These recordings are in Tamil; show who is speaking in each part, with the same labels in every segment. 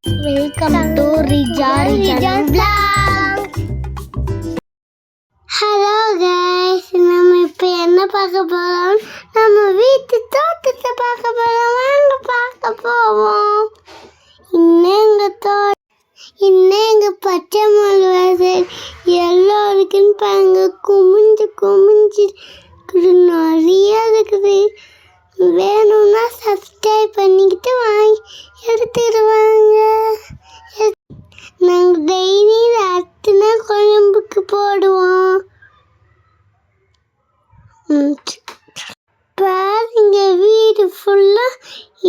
Speaker 1: Welcome to Rijan vlog. Hello guys, நம்ம இப்போ என்ன பார்க்க போறோம்? நம்ம வீட்டு தோட்டத்தை பார்க்க போறோம். வாங்க பார்க்க போவோம். இன்னங்க பச்சை மிளகாய் எல்லாருக்கும் பாருங்க, குமிஞ்சு நிறைய இருக்குது. வேணும்னா சப்ஸ்கிரைப் பண்ணிக்கிட்டு வாங்கி எடுத்துக்கிட்டு வாங்க. நாங்கள் டெய்லி அத்தனை குழம்புக்கு போடுவோம். பாருங்க, வீடு ஃபுல்லாக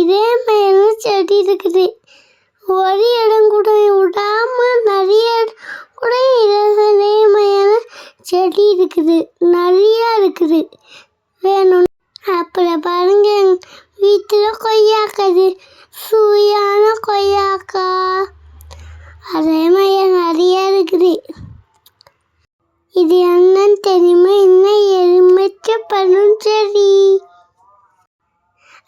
Speaker 1: இதே மாதிரி செடி இருக்குது. ஒரு இடம் கூட விடாமல் நிறைய கூட இதே மாதிரி செடி இருக்குது, நிறையா இருக்குது. வேணும். அப்புறம் பாருங்க, வீட்டில் கொய்யாக்காது, சூயான கொய்யாக்கா அதே மாதிரி நிறைய இருக்குது. இது என்னன்னு தெரியுமா? இன்னும் எலுமிச்சை பழம் செடி.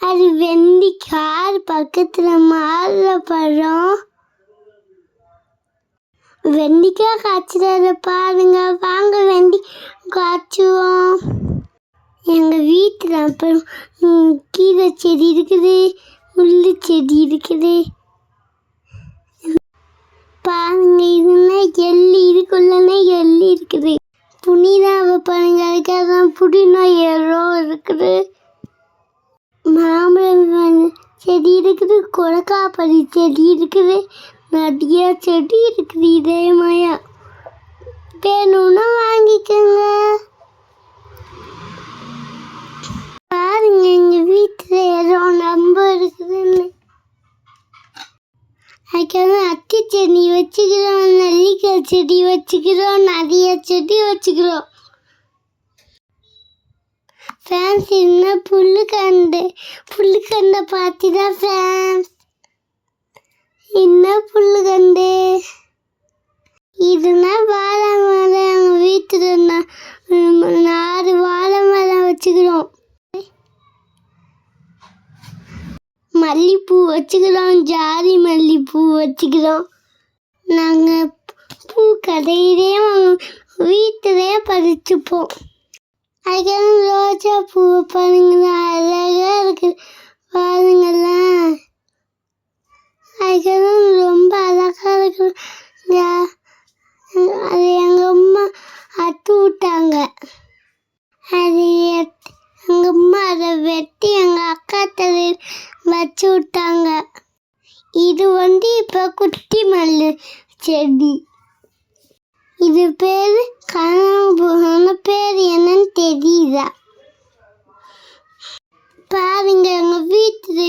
Speaker 1: அது வெண்டிக்காய் பக்கத்தில் மாதுளை பழம். வெண்டிக்காய் காய்ச்சல பாருங்க, வாங்க வெண்டி காய்ச்சுவோம். எங்கள் வீட்டில் அப்புறம் கீரை செடி இருக்குது, முள்ளு செடி இருக்குது. பாருங்க, இதுன்னா எள்ளி இதுக்குள்ளே எள்ளி இருக்குது. புனிதாவை பாருங்க, அதுக்காக புதினா எல்லாம் இருக்குது. மாம்பழம் செடி இருக்குது, கொடக்காப்படி செடி இருக்குது, நிறைய செடி இருக்குது. இதே மாதிரியா வேணும்னா வாங்கிக்கோங்க. பாருங்க, எங்கள் வீட்டில் ஏதோ நம்பர் இருக்குதுன்னு. அதுக்காக அத்தி செடி வச்சுக்கிறோம், நெல்லிக்காய் செடி வச்சுக்கிறோம், நிறைய செடி வச்சுக்கிறோம். ஃபேன்ஸ் என்ன புல்லுக்கண்டை பார்த்துதா ஃபேன்ஸ். என்ன புல்லுக்கண்டு இதுனா வாழை மரம். எங்கள் வீட்டில் 4 வாழை மரம் வச்சுக்கிறோம். மல்லிப்பூ வச்சுக்கிறோம், ஜாதி மல்லிப்பூ வச்சுக்கிறோம். நாங்கள் பூ கடையிலே வீட்டிலே பறிச்சுப்போம். அதுக்காக ரோஜா பூவை பாருங்களா, அழகாக இருக்குது பாருங்களேன். அதுக்காக ரொம்ப அழகாக இருக்குது. அது எங்கள் அம்மா அட்டு விட்டாங்க. அது எங்கள் அம்மா அதை வெட்டி எங்கள் அக்கா தலையில் வச்சு விட்டாங்க. இது இப்போ குட்டி மல்லி செடி. இது பேர் கனகாம்பரம். பேர் என்னன்னு தெரியுதா? பாருங்க, எங்கள் வீட்டில்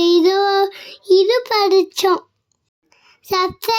Speaker 1: இது படித்தோம். சப்ஸ்கிரைப்